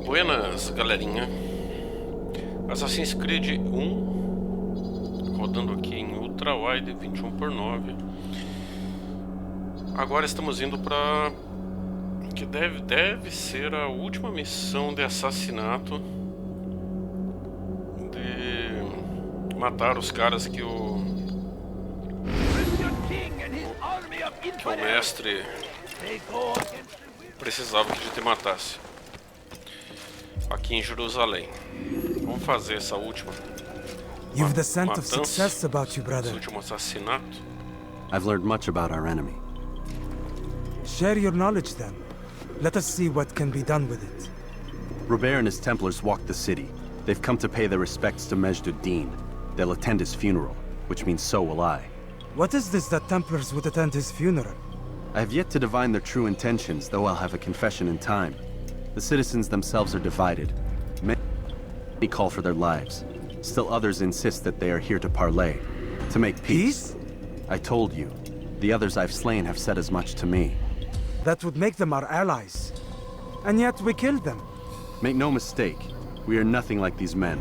Buenas, galerinha. Assassin's Creed 1 rodando aqui em Ultrawide 21:9. Agora estamos indo para que deve ser a última missão de assassinato, de matar os caras que o mestre precisava que a gente matasse aqui em Jerusalém. Vamos fazer essa última You've the scent of success about you, esse brother. último assassinato. I've learned much about our enemy. Share your knowledge then. Let us see what can be done with it. Robert and his Templars walked the city. They've come to pay their respects to Majd ad-Din. They'll attend his funeral, which means so will I. What is this that Templars would attend his funeral? I have yet to divine their true intentions, though I'll have a confession in time. The citizens themselves are divided. Many call for their lives. Still others insist that they are here to parley, to make peace. I told you. The others I've slain have said as much to me. That would make them our allies. And yet we killed them. Make no mistake, we are nothing like these men.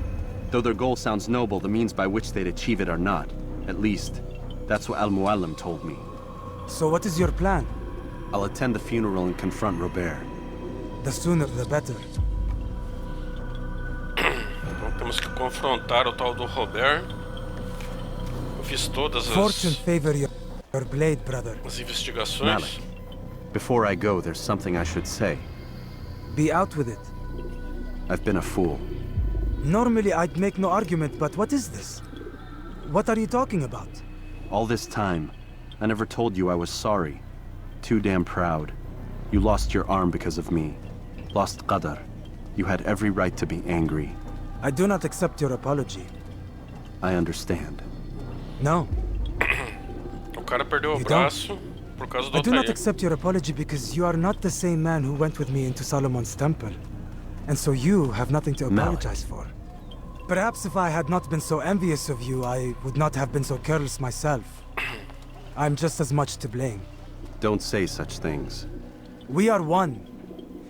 Though their goal sounds noble, the means by which they'd achieve it are not. At least, that's what Al-Muallim told me. So what is your plan? I'll attend the funeral and confront Robert. The sooner the better. Então temos que confrontar o tal do Robert. Eu fiz todas Fortune favor your blade, brother. as investigações. Malik, before I go, there's something I should say. Be out with it. I've been a fool. Normally I'd make no argument, but what is this? What are you talking about? All this time, I never told you I was sorry. Too damn proud. You lost your arm because of me. Lost Qadar. You had every right to be angry. I do not accept your apology. I understand. No. O cara perdeu o You braço por causa do I do not Altair. accept your apology because you are not the same man who went with me into Solomon's temple. And so you have nothing to apologize for. Perhaps if I had not been so envious of you, I would not have been so careless myself. I'm just as much to blame. Don't say such things. We are one.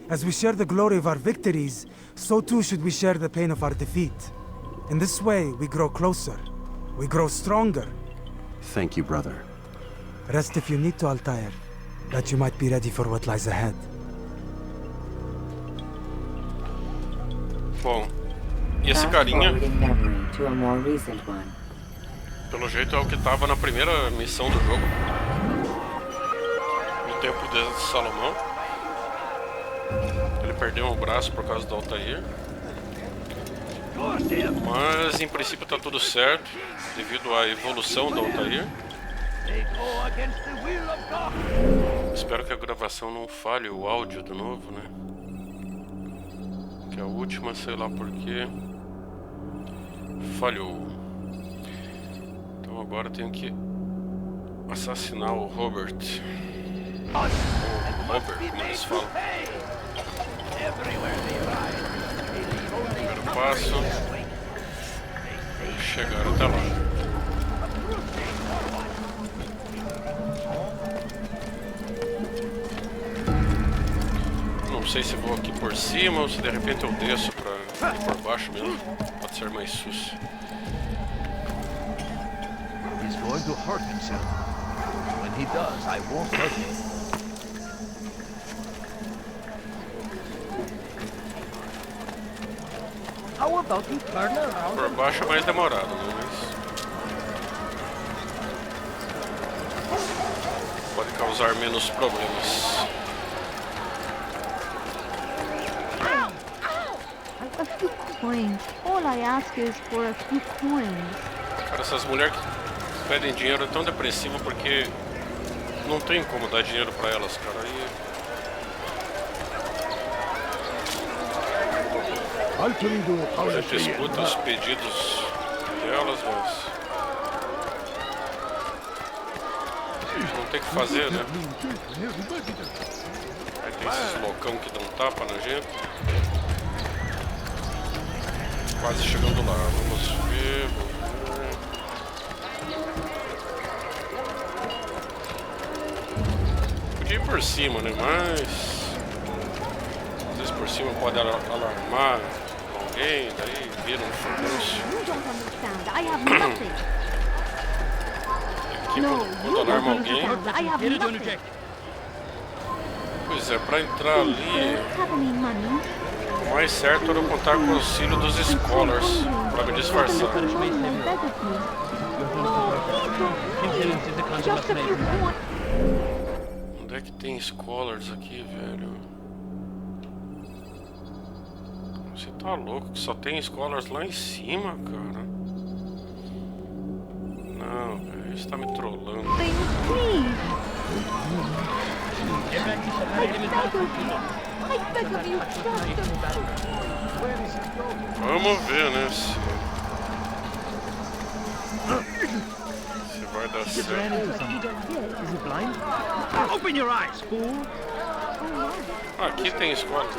As we share the glory of our victories, so too should we share the pain of our defeat. In this way, we grow closer. We grow stronger. Thank you, brother. Rest if you need to, Altair, that you might be ready for what lies ahead. Bom, e esse carinha, Fast-forwarding memory to a more recent one. pelo jeito, é o que tava na primeira missão do jogo, no tempo de Salomão. Ele perdeu o braço por causa do Altair, mas em princípio tá tudo certo devido à evolução do Altair. Espero que a gravação não falhe o áudio de novo, né? Que a última, sei lá porquê, falhou. Então agora eu tenho que assassinar o Robert. O Robert, como eles falam. Primeiro passo, chegar até lá. Não sei se vou aqui por cima ou se de repente eu desço pra ir por baixo mesmo. Pode ser mais sucio. He's going to hurt himself. When he does, I won't hurt him. How about you turn around? Por baixo é mais demorado, né? Mas pode causar menos problemas. A few coins. All I ask is for a few coins. Cara, essas mulheres que pedem dinheiro é tão depressivo porque não tem como dar dinheiro pra elas, cara. Aí a gente escuta os pedidos delas, mas não tem o que fazer, né? Aí tem esses loucão que dão tapa na gente. Quase chegando lá, vamos ver. Podia ir por cima, né? Mas às vezes por cima pode alarmar alguém, daí vira um furdunço. You don't understand. I have nothing. Aqui No, quando you don't alarma alguém. understand. I have nothing. Pois é, pra entrar ali, Don't have any money. o mais certo era eu contar com o auxílio dos scholars pra me disfarçar. Just a few coins. Onde é que tem scholars aqui, velho? Você tá louco que só tem scholars lá em cima, cara? Não, velho, isso tá me trollando. Please. I beg of you, just a few. Vamos ver, né? Se vai dar certo. Is he blind? Open your eyes, fool! Aqui tem scholars.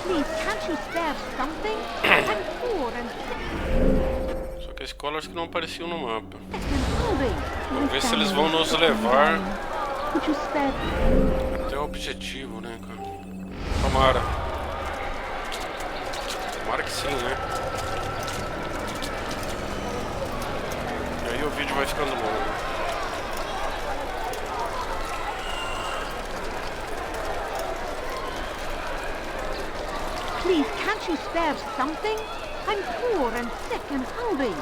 Please, can't you spare something? I'm poor and Só que scholars que não apareciam no mapa. hungry. Vamos ver se eles vão nos levar Could you spare? até o objetivo, né, cara? Tomara. Tomara que sim, né? E aí o vídeo vai ficando longo. Please, can't you spare something? I'm poor and sick and hungry.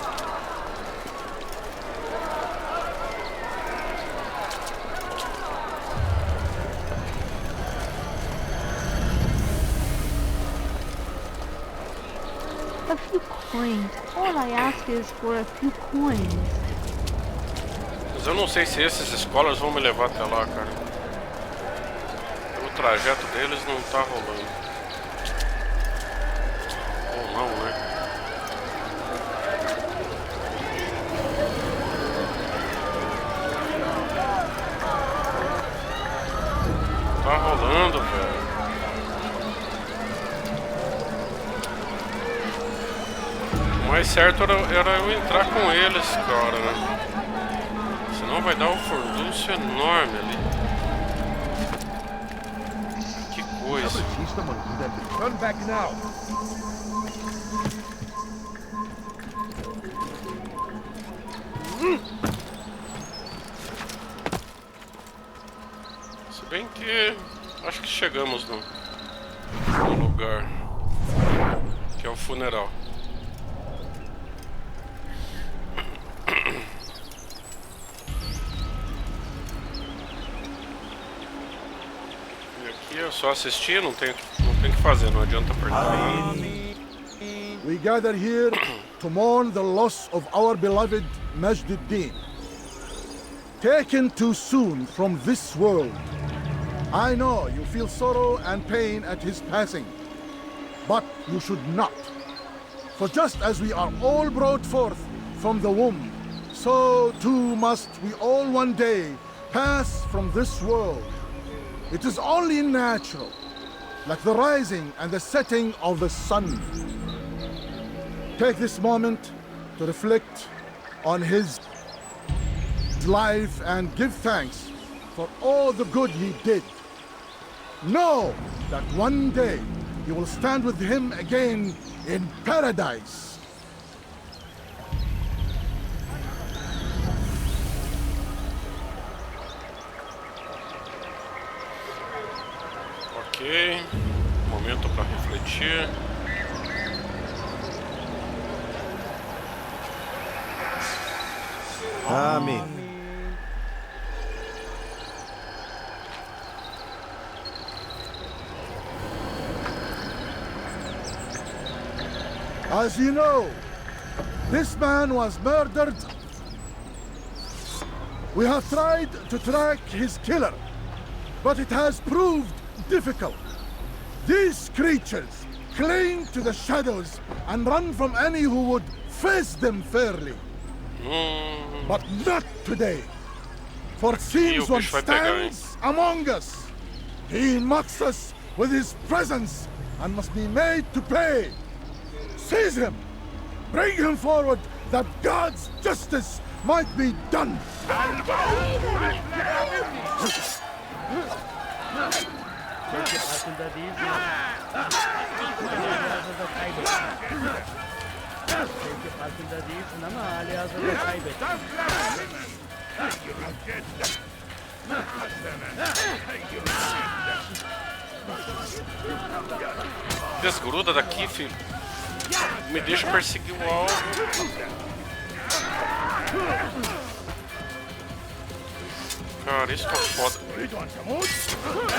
A few coins. All I ask is for a few coins. Mas eu não sei se esses scholars vão me levar até lá, cara. O trajeto deles não tá rolando. Ou não, né? Tá rolando, velho. O mais certo era eu entrar com eles, cara, né? Senão vai dar um furdunço enorme ali. Que coisa. Turn back now. Se bem que acho que chegamos no lugar que é o funeral. E aqui é só assistir, não tem que fazer, não adianta apertar. We gather here to mourn the loss of our beloved Majd-ad-Din. Taken too soon from this world. I know you feel sorrow and pain at his passing, but you should not. For just as we are all brought forth from the womb, so too must we all one day pass from this world. It is only natural, like the rising and the setting of the sun. Take this moment to reflect on his life and give thanks for all the good he did. Know that one day you will stand with him again in paradise. Ok, momento para refletir. Amém. As you know, this man was murdered. We have tried to track his killer, but it has proved difficult. These creatures cling to the shadows and run from any who would face them fairly. But not today. For it seems one stands among us. He mocks us with his presence and must be made to pay. Seize him! Bring him forward that God's justice might be done! hazırda kaybettim. Desgruda daqui, filho. Me deixa perseguir o alvo. Cara, isso tá foda.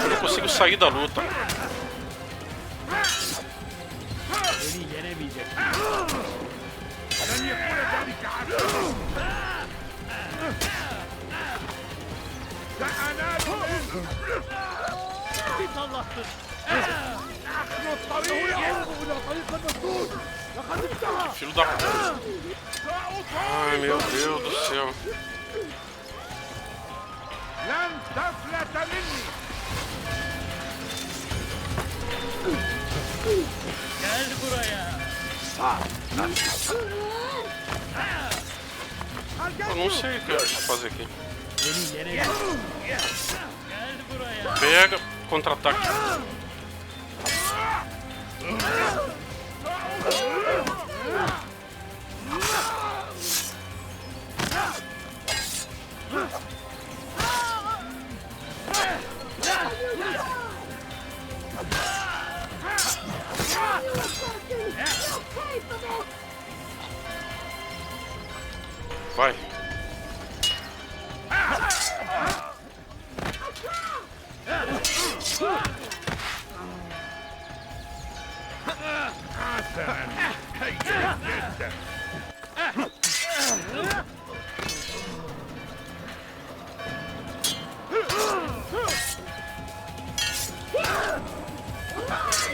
Eu não consigo sair da luta. Beni yenemeyecek. Bir sallattın. Filho da puta. Ai, meu Deus do céu. Gel buraya. Eu não sei o que eu vou fazer aqui. Beni yenemeyecek. Gel buraya. Pega, contra-ataque. Vai.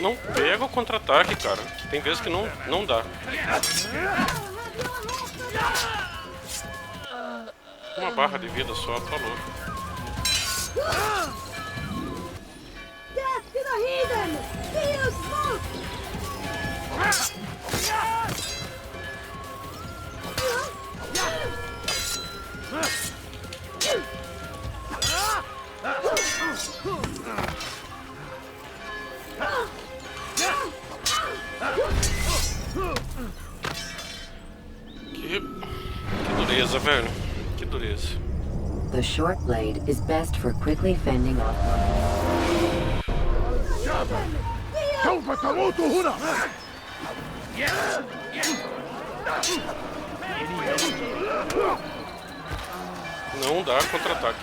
Não pega o contra-ataque, cara. Tem vezes que não dá. Uma barra de vida só, tá louco. Death to the heathen! Feel smoke! Que dureza, velho. Que dureza. The short blade is best for quickly fending off سوف تموت هنا. Não dá contra-ataque.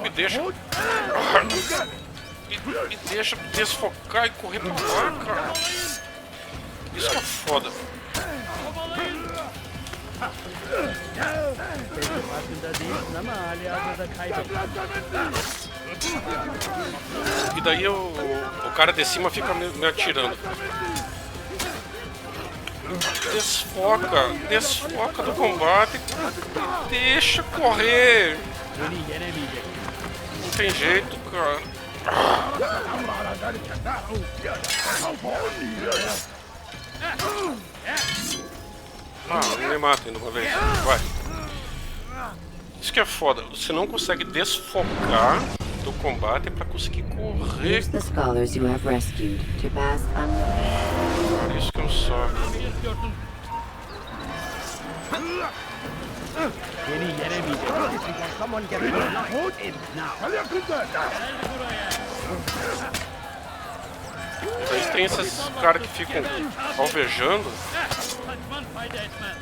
Me deixa. Me deixa desfocar e correr pra lá, cara. Isso que é foda. Farkında değilsin ama hali hazırda kaybettim. E daí o cara de cima fica me atirando. Desfoca do combate. Deixa correr. Beni yenemeyecek. Não tem jeito, cara. Ah, não me mata ainda uma vez. Vai. Isso que é foda. Você não consegue desfocar do combate pra conseguir correr. Use the scholars you have rescued to pass unnoticed. Isso que é um saco. Beni yenemeyecek. Come on, get me. E daí tem esses caras que ficam alvejando. Kaçman fayda etmez.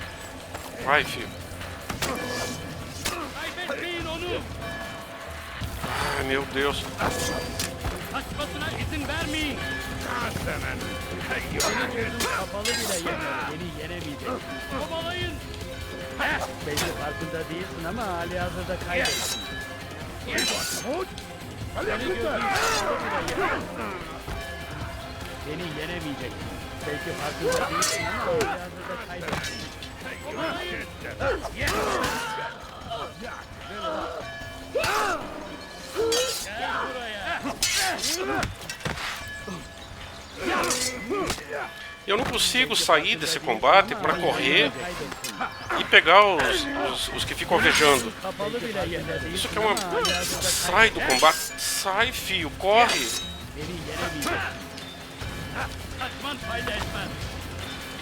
Vai, filho. Kaybetmeyin onu. Ai, meu Deus. Kaçmasına izin vermeyin. Kapalı bile yener. Beni yenemeyecek. Kovalayın. Belki farkında değilsin ama hali hazırda kaybettin. Beni yenemeyecek. Belki farkında değilsin ama hali hazırda kaybettin. Gel buraya. Eu não consigo sair desse combate pra correr e pegar os que ficam alvejando. Kapalı bile yener. Isso que é uma... Sai do combate. Sai, filho. Corre. Beni yenemeyecek.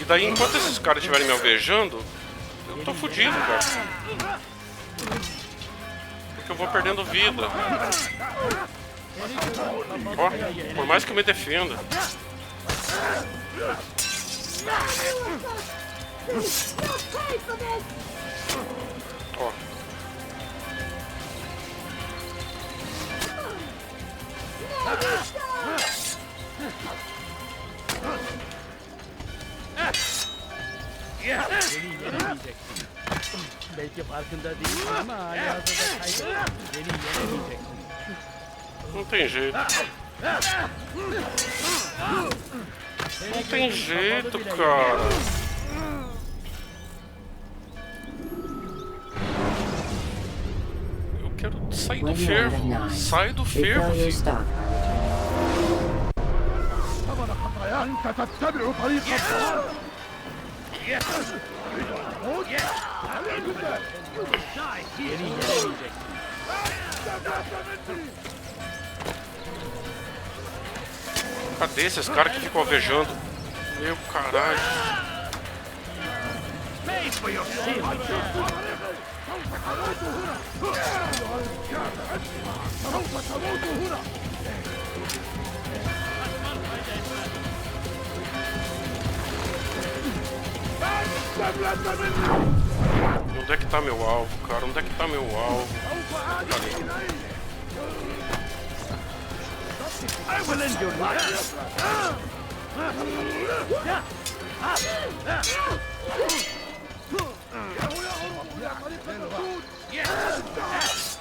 E daí, enquanto esses caras estiverem me alvejando, eu tô fudido, cara. Porque eu vou perdendo vida. Ó, por mais que eu me defenda. Ó. Belki farkında değilsin ama halihazırda kaybettin. Beni yenemeyeceksin. Não tem jeito. Não tem jeito, cara. Eu quero sair do fervo. Sai do fervo, Refill your filho. stock. أنت تتبع طريق الضلال. Beni yenemeyeceksin. Cadê esses caras que ficam alvejando? Meu caralho. Onde é que tá meu alvo, cara? Onde é que tá meu alvo? I will end your life.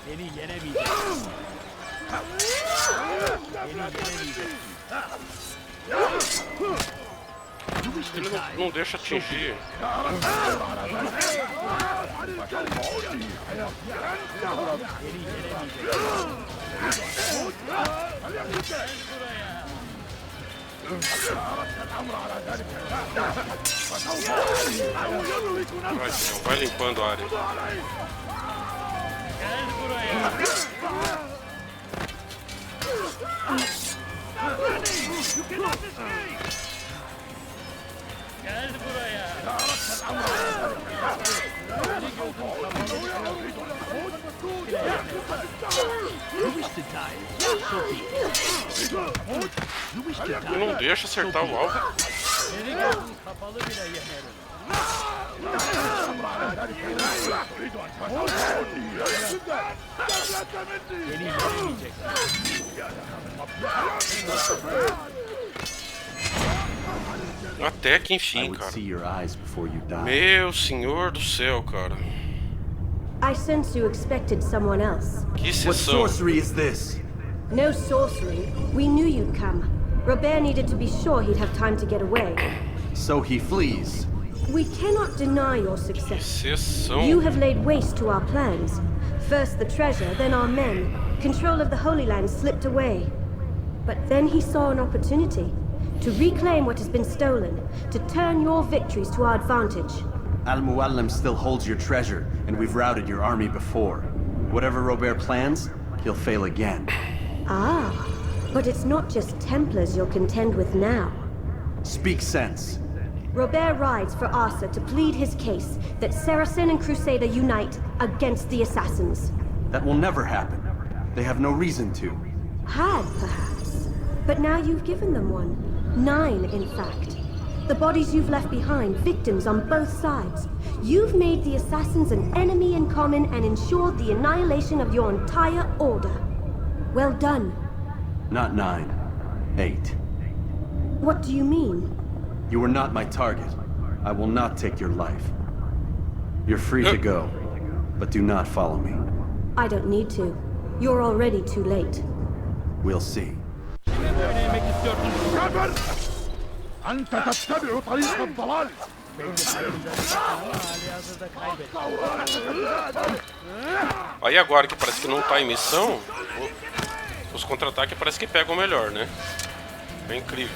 Beni yenemeyeceksin. Ele não deixa atingir. Vai, senhor, vai limpando a área. Gel buraya. Não deixa acertar o alvo. Seni gözün kapalı bile yenerim. Beni yenemeyeceksin. Até que enfim, cara. Meu senhor do céu, cara. I sense you expected someone else. Que What sessão. sorcery is this? No sorcery. We knew you'd come. Robert needed to be sure he'd have time to get away. So he flees. We cannot deny your success. Sessão. You have laid waste to our plans. First the treasure, then our men. Control of the Holy Land slipped away. But then he saw an opportunity to reclaim what has been stolen, to turn your victories to our advantage. Al-Muallim still holds your treasure, and we've routed your army before. Whatever Robert plans, he'll fail again. Ah, but it's not just Templars you'll contend with now. Speak sense. Robert rides for Asa to plead his case that Saracen and Crusader unite against the Assassins. That will never happen. They have no reason to. Had, perhaps. But now you've given them one. 9, in fact. The bodies you've left behind, victims on both sides. You've made the Assassins an enemy in common and ensured the annihilation of your entire order. Well done. Not 9. 8. What do you mean? You were not my target. I will not take your life. You're free to go, but do not follow me. I don't need to. You're already too late. We'll see. كافر! أنت تتبع طريق الضلال. Aí agora que parece que não tá em missão, os contra-ataques parece que pegam melhor, né? É incrível.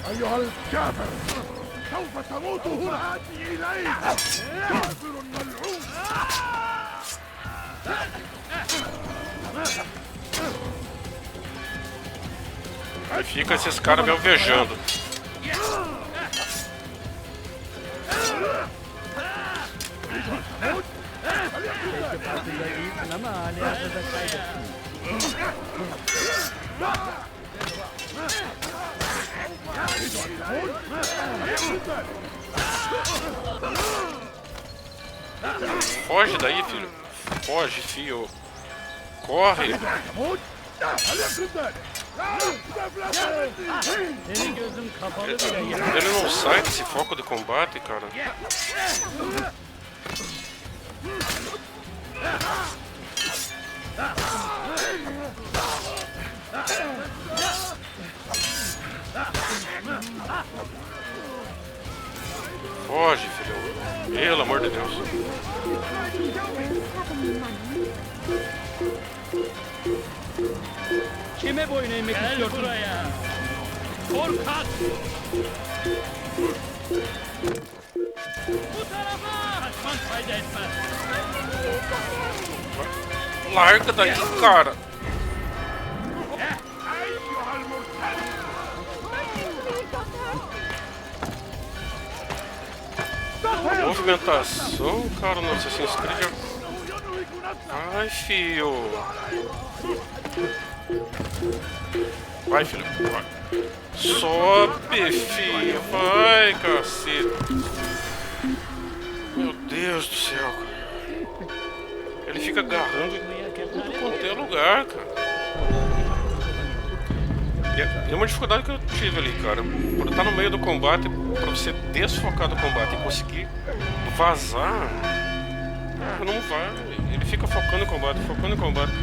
أيها الكافر سوف تموت هنا. آتي إليك كافر ملعون. Enfim, Fica esses caras me alvejando. Foge daí, filho. Foge, fio. Corre. Ele não sai desse foco de combate, cara. Foge, filho. Pelo amor de Deus. Kime boyun eğmek istiyorsun? Buraya. Korkak! Bu tarafa! Kaçman fayda etmez. Larga daí, cara. Movimentação, cara, no Assassin's Creed. Ai, fio. Vai, filho. Vai. Sobe, filho. Vai, cacete. Meu Deus do céu, cara. Ele fica agarrando em tudo quanto é lugar, cara. E é uma dificuldade que eu tive ali, cara. Por estar no meio do combate, pra você desfocar do combate e conseguir vazar, não vai. Ele fica focando em combate, focando em combate.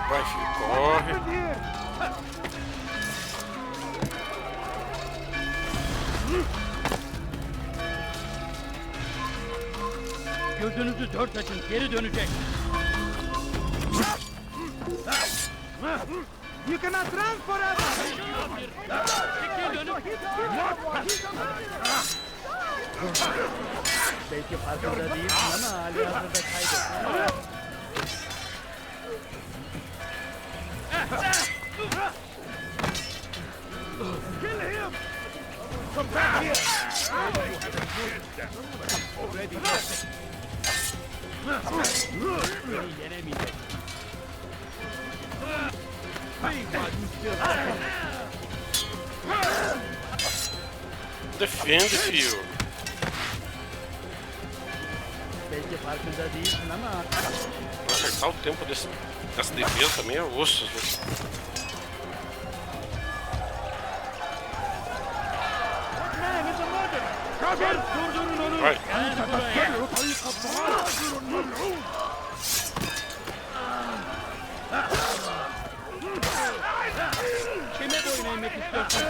Vai, filho, corre. Gözünüzü dört açın, geri dönecek. You cannot run forever! Belki farkında değilsin ama hali hazırda kaybettin. Kill him! Come back here! Already Yenemeyecek. Defende, fio. Belki farkında değilsin ama Acertar o tempo dessa defesa também é osso. Vai. kime boyun eğmek istiyorsun?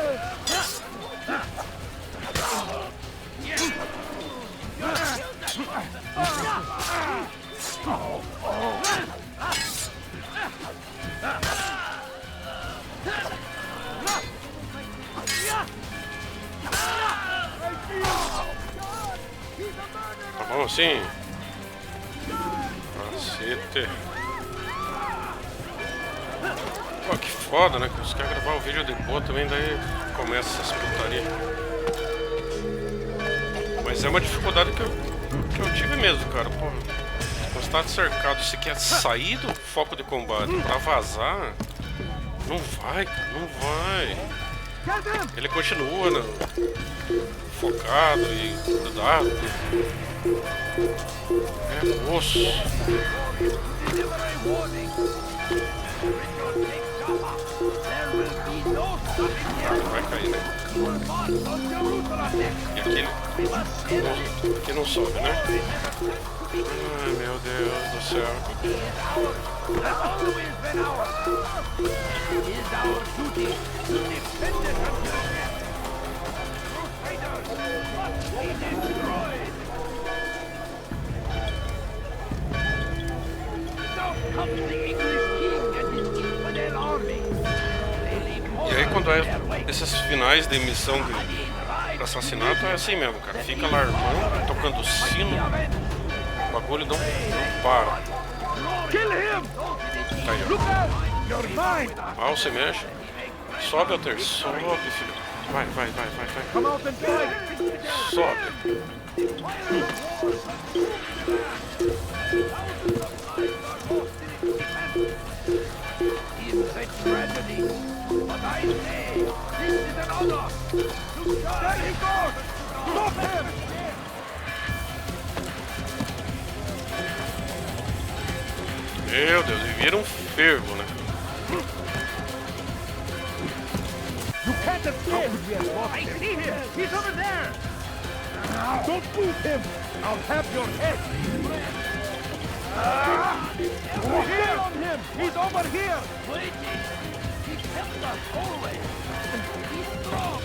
Tá bom assim? Cacete. Pô, que foda, né? Que os caras gravar o vídeo de boa também, daí começa essas putarias. Mas é uma dificuldade que eu tive mesmo, cara. Pô, quando você tá cercado, você quer sair do foco de combate pra vazar, não vai, cara, não vai. Ele continua, né, focado e grudado. É osso. Vai cair, né? E aqui não sobe, né? Ai, meu Deus do céu. Come to the English king and his infidel army! quando é esses finais de missão de assassinato é assim mesmo, cara. Fica alarmando, tocando sino. O bagulho não para. Tá aí, ó. Ah, você mexe. Sobe, Alter. Sobe, filho. Vai. Sobe. Meu Deus, ele vira um fervo, né? You can't escape! I see him! He's over there! Don't move him! I'll have your head! Over here on him! He's over here! He kept us always! He's strong!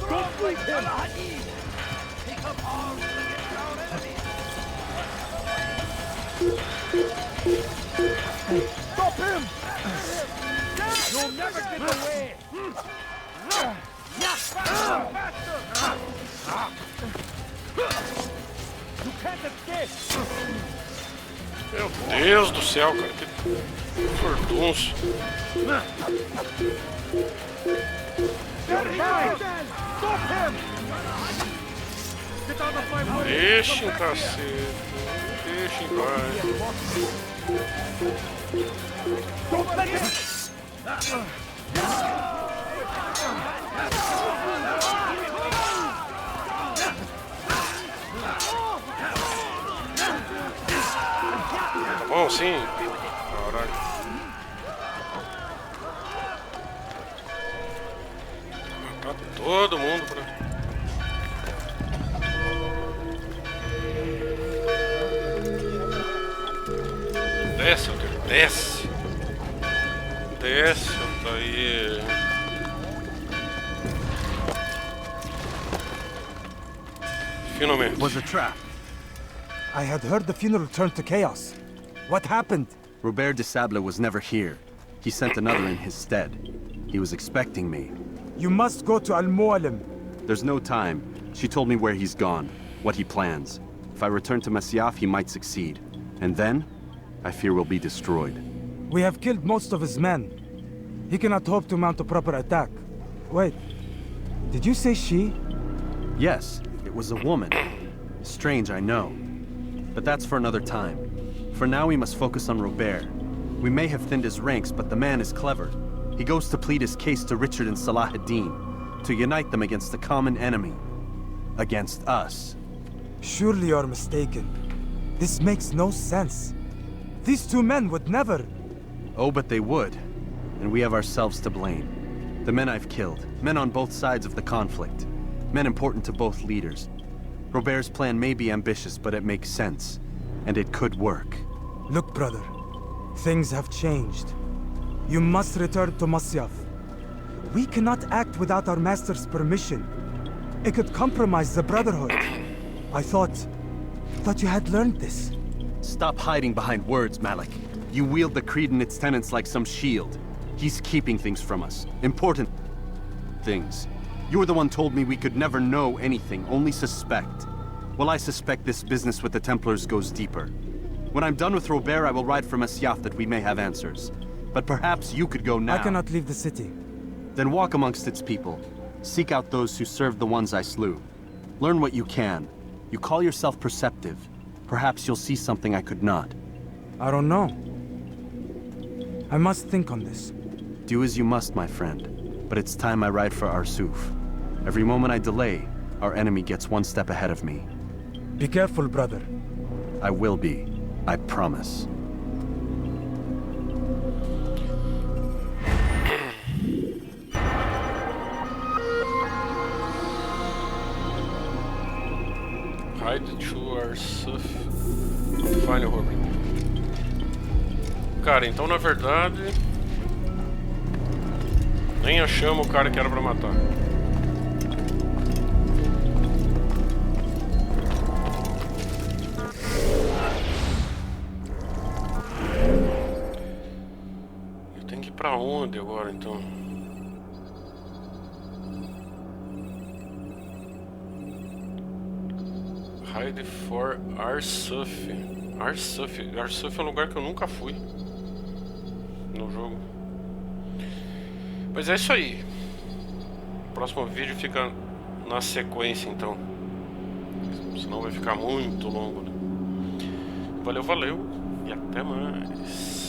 Don't break him! Take up arms against our enemies! Stop him! You'll never get away! You can't escape! Meu Deus do céu, cara, que furdunço. Stop him! Get out of my way! Deixa em cacete. Deixa em paz. Don't let him! Tá bom, sim? Caraca. Matar todo mundo pra... Desce, Alter, desce. Desce, daí. Finalmente. It was a trap. I had heard the funeral turned to chaos. What happened? Robert de Sable was never here. He sent another in his stead. He was expecting me. You must go to Al-Mualim. There's no time. She told me where he's gone, what he plans. If I return to Masyaf, he might succeed. And then, I fear we'll be destroyed. We have killed most of his men. He cannot hope to mount a proper attack. Wait, did you say she? Yes, it was a woman. Strange, I know. But that's for another time. For now, we must focus on Robert. We may have thinned his ranks, but the man is clever. He goes to plead his case to Richard and Salah ad-Din, to unite them against the common enemy. Against us. Surely you're mistaken. This makes no sense. These two men would never... Oh, but they would. And we have ourselves to blame. The men I've killed, men on both sides of the conflict. Men important to both leaders. Robert's plan may be ambitious, but it makes sense. And it could work. Look, brother. Things have changed. You must return to Masyaf. We cannot act without our master's permission. It could compromise the Brotherhood. I thought you had learned this. Stop hiding behind words, Malik. You wield the creed and its tenets like some shield. He's keeping things from us. Important things. You were the one told me we could never know anything, only suspect. Well, I suspect this business with the Templars goes deeper. When I'm done with Robert, I will ride for Masyaf that we may have answers. But perhaps you could go now. I cannot leave the city. Then walk amongst its people. Seek out those who served the ones I slew. Learn what you can. You call yourself perceptive. Perhaps you'll see something I could not. I don't know. I must think on this. Do as you must, my friend. But it's time I ride for Arsuf. Every moment I delay, our enemy gets one step ahead of me. Be careful, brother. I will be. I promise. Ride to Arsuf. Find a Robert. Cara, então na verdade nem achamos o cara que era pra matar. Eu tenho que ir pra onde agora então? Hide for Arsuf. Arsuf é um lugar que eu nunca fui no jogo. Mas é isso aí. O próximo vídeo fica na sequência, então. Senão vai ficar muito longo, né? Valeu, valeu. E até mais.